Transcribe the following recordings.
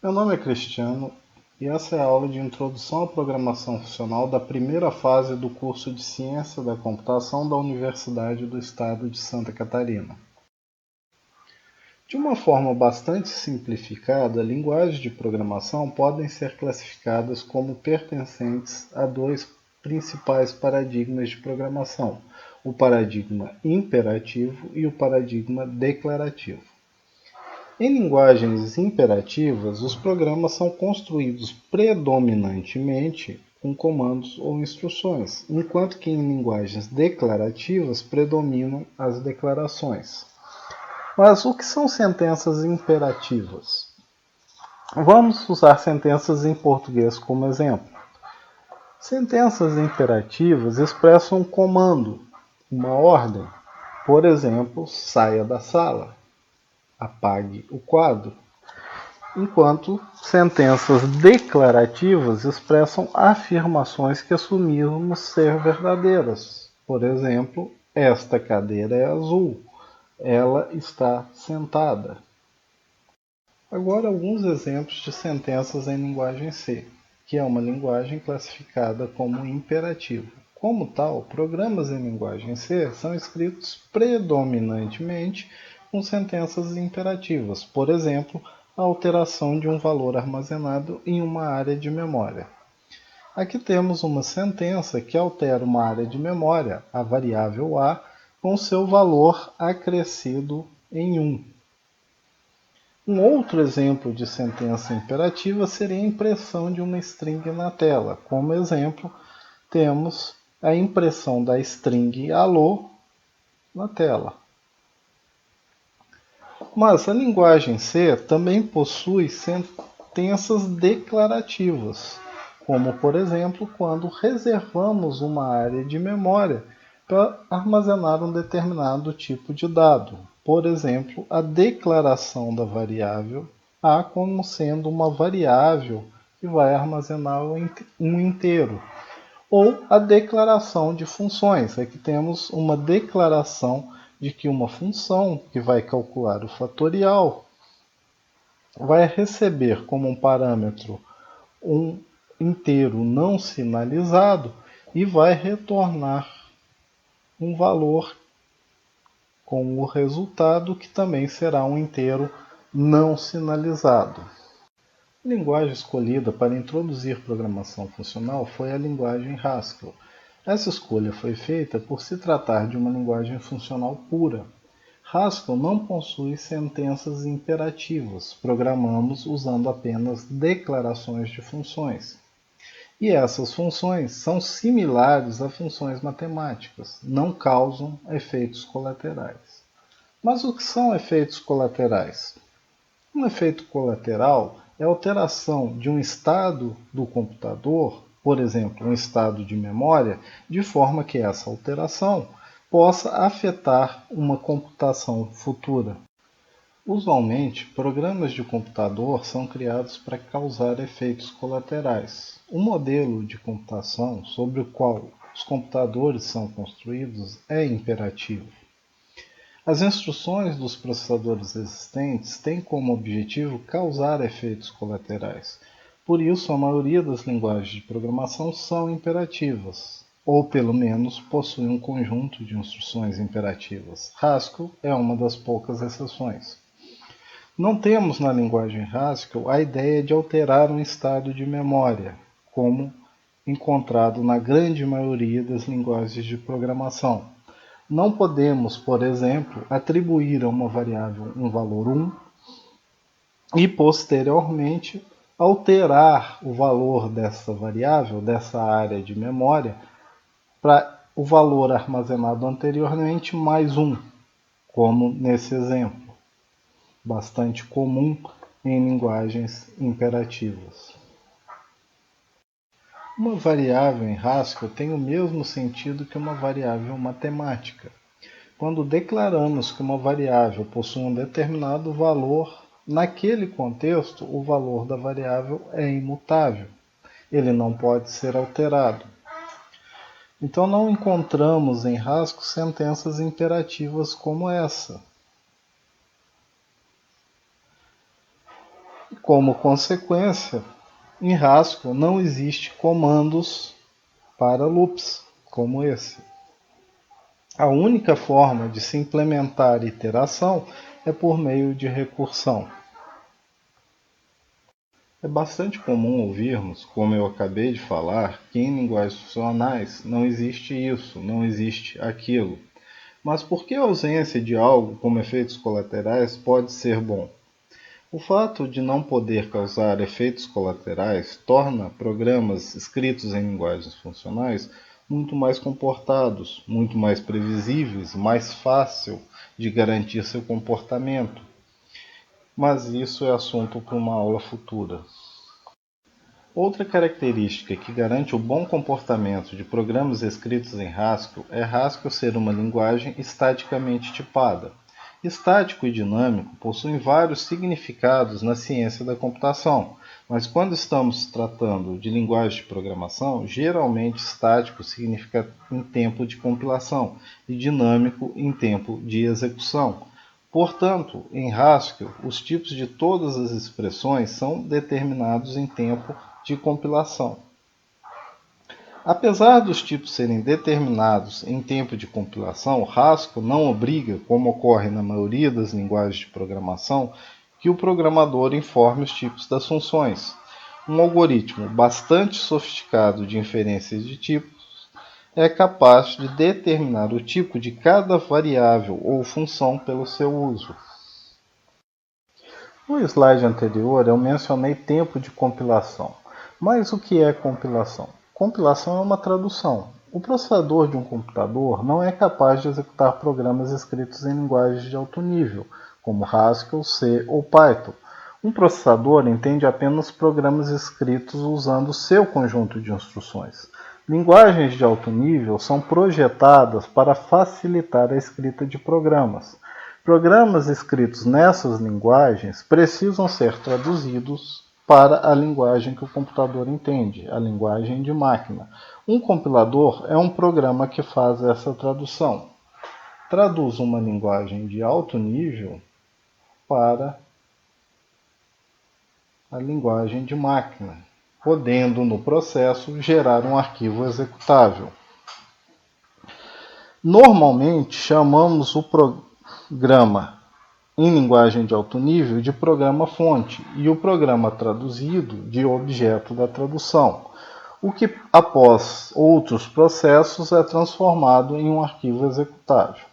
Meu nome é Cristiano e essa é a aula de Introdução à Programação Funcional da primeira fase do curso de Ciência da Computação da Universidade do Estado de Santa Catarina. De uma forma bastante simplificada, linguagens de programação podem ser classificadas como pertencentes a dois principais paradigmas de programação: o paradigma imperativo e o paradigma declarativo. Em linguagens imperativas, os programas são construídos predominantemente com comandos ou instruções, enquanto que em linguagens declarativas predominam as declarações. Mas o que são sentenças imperativas? Vamos usar sentenças em português como exemplo. Sentenças imperativas expressam um comando, uma ordem. Por exemplo, saia da sala, apague o quadro. Enquanto sentenças declarativas expressam afirmações que assumimos ser verdadeiras. Por exemplo, esta cadeira é azul, ela está sentada. Agora, alguns exemplos de sentenças em linguagem C, que é uma linguagem classificada como imperativo. Como tal, programas em linguagem C são escritos predominantemente com sentenças imperativas, por exemplo, a alteração de um valor armazenado em uma área de memória. Aqui temos uma sentença que altera uma área de memória, a variável A, com seu valor acrescido em 1. Um outro exemplo de sentença imperativa seria a impressão de uma string na tela. Como exemplo, temos a impressão da string alô na tela. Mas a linguagem C também possui sentenças declarativas, como por exemplo quando reservamos uma área de memória para armazenar um determinado tipo de dado. Por exemplo, a declaração da variável A como sendo uma variável que vai armazenar um inteiro. Ou a declaração de funções. Aqui temos uma declaração de que uma função que vai calcular o fatorial vai receber como um parâmetro um inteiro não sinalizado e vai retornar um valor com o resultado que também será um inteiro não sinalizado. A linguagem escolhida para introduzir programação funcional foi a linguagem Haskell. Essa escolha foi feita por se tratar de uma linguagem funcional pura. Haskell não possui sentenças imperativas, programamos usando apenas declarações de funções. E essas funções são similares a funções matemáticas, não causam efeitos colaterais. Mas o que são efeitos colaterais? Um efeito colateral é a alteração de um estado do computador, por exemplo, um estado de memória, de forma que essa alteração possa afetar uma computação futura. Usualmente, programas de computador são criados para causar efeitos colaterais. O modelo de computação sobre o qual os computadores são construídos é imperativo. As instruções dos processadores existentes têm como objetivo causar efeitos colaterais. Por isso, a maioria das linguagens de programação são imperativas, ou pelo menos possuem um conjunto de instruções imperativas. Haskell é uma das poucas exceções. Não temos na linguagem Haskell a ideia de alterar um estado de memória, como encontrado na grande maioria das linguagens de programação. Não podemos, por exemplo, atribuir a uma variável um valor 1 e, posteriormente, alterar o valor dessa variável, dessa área de memória, para o valor armazenado anteriormente mais 1, como nesse exemplo, bastante comum em linguagens imperativas. Uma variável em Haskell tem o mesmo sentido que uma variável matemática. Quando declaramos que uma variável possui um determinado valor, naquele contexto o valor da variável é imutável. Ele não pode ser alterado. Então não encontramos em Haskell sentenças imperativas como essa. como consequência, em Haskell não existe comandos para loops como esse. A única forma de se implementar iteração é por meio de recursão. É bastante comum ouvirmos, como eu acabei de falar, que em linguagens funcionais não existe isso, não existe aquilo. Mas por que a ausência de algo como efeitos colaterais pode ser bom? O fato de não poder causar efeitos colaterais torna programas escritos em linguagens funcionais muito mais comportados, muito mais previsíveis, mais fácil de garantir seu comportamento. Mas isso é assunto para uma aula futura. Outra característica que garante o bom comportamento de programas escritos em Haskell é Haskell ser uma linguagem estaticamente tipada. Estático e dinâmico possuem vários significados na ciência da computação, mas quando estamos tratando de linguagem de programação, geralmente estático significa em tempo de compilação e dinâmico em tempo de execução. Portanto, em Haskell, os tipos de todas as expressões são determinados em tempo de compilação. Apesar dos tipos serem determinados em tempo de compilação, Haskell não obriga, como ocorre na maioria das linguagens de programação, que o programador informe os tipos das funções. Um algoritmo bastante sofisticado de inferência de tipos é capaz de determinar o tipo de cada variável ou função pelo seu uso. No slide anterior eu mencionei tempo de compilação. Mas o que é compilação? Compilação é uma tradução. O processador de um computador não é capaz de executar programas escritos em linguagens de alto nível, como Haskell, C ou Python. Um processador entende apenas programas escritos usando seu conjunto de instruções. Linguagens de alto nível são projetadas para facilitar a escrita de programas. Programas escritos nessas linguagens precisam ser traduzidos para a linguagem que o computador entende, a linguagem de máquina. Um compilador é um programa que faz essa tradução. Traduz uma linguagem de alto nível para a linguagem de máquina, podendo no processo gerar um arquivo executável. Normalmente chamamos o programa em linguagem de alto nível de programa-fonte e o programa traduzido de objeto da tradução, o que após outros processos é transformado em um arquivo executável.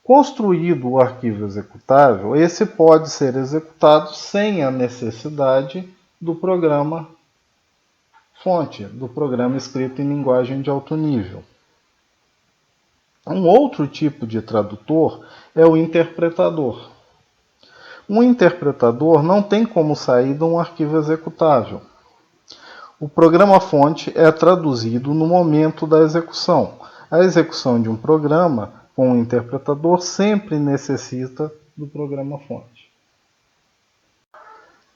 Construído o arquivo executável, esse pode ser executado sem a necessidade do programa-fonte, do programa escrito em linguagem de alto nível. Um outro tipo de tradutor é o interpretador. Um interpretador não tem como saída um arquivo executável. O programa-fonte é traduzido no momento da execução. A execução de um programa com um interpretador sempre necessita do programa-fonte.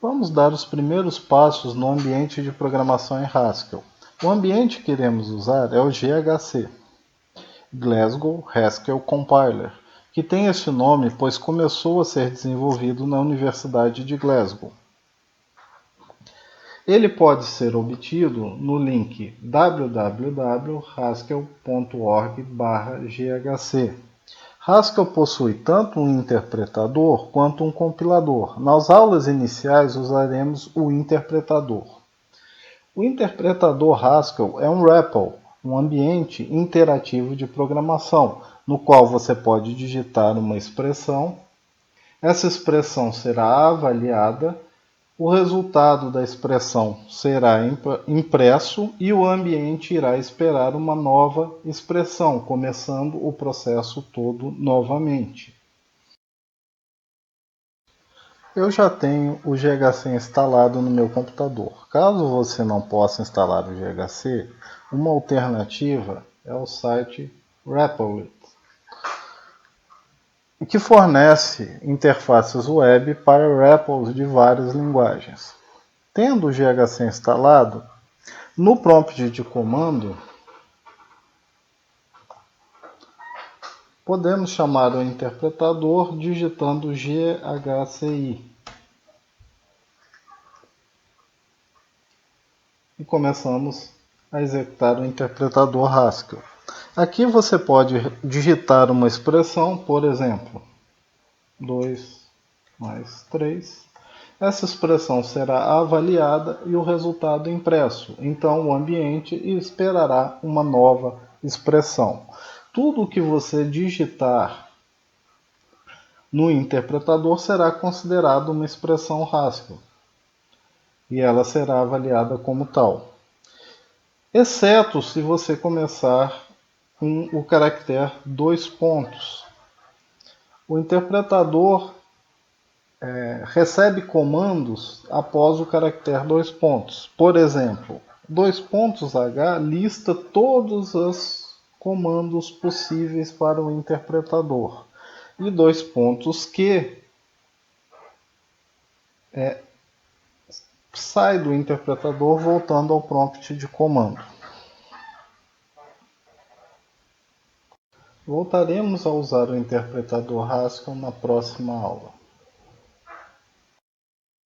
Vamos dar os primeiros passos no ambiente de programação em Haskell. O ambiente que iremos usar é o GHC, Glasgow Haskell Compiler, que tem esse nome pois começou a ser desenvolvido na Universidade de Glasgow. Ele pode ser obtido no link www.haskell.org/ghc. Haskell possui tanto um interpretador quanto um compilador. Nas aulas iniciais usaremos o interpretador. O interpretador Haskell é um REPL, um ambiente interativo de programação, no qual você pode digitar uma expressão, essa expressão será avaliada, o resultado da expressão será impresso e o ambiente irá esperar uma nova expressão, começando o processo todo novamente. Eu já tenho o GHC instalado no meu computador. Caso você não possa instalar o GHC, uma alternativa é o site Replit, que fornece interfaces web para REPLs de várias linguagens. Tendo o GHC instalado, no prompt de comando, podemos chamar o interpretador digitando GHCI. e começamos a executar o interpretador Haskell. Aqui você pode digitar uma expressão, por exemplo, 2 mais 3. Essa expressão será avaliada e o resultado impresso. Então o ambiente esperará uma nova expressão. Tudo que você digitar no interpretador será considerado uma expressão Haskell e ela será avaliada como tal, exceto se você começar com o caractere 2 pontos. O interpretador recebe comandos após o caractere 2 pontos. Por exemplo, 2 pontos H lista todos os comandos possíveis para o interpretador. E 2 pontos Q sai do interpretador voltando ao prompt de comando. Voltaremos a usar o interpretador Haskell na próxima aula.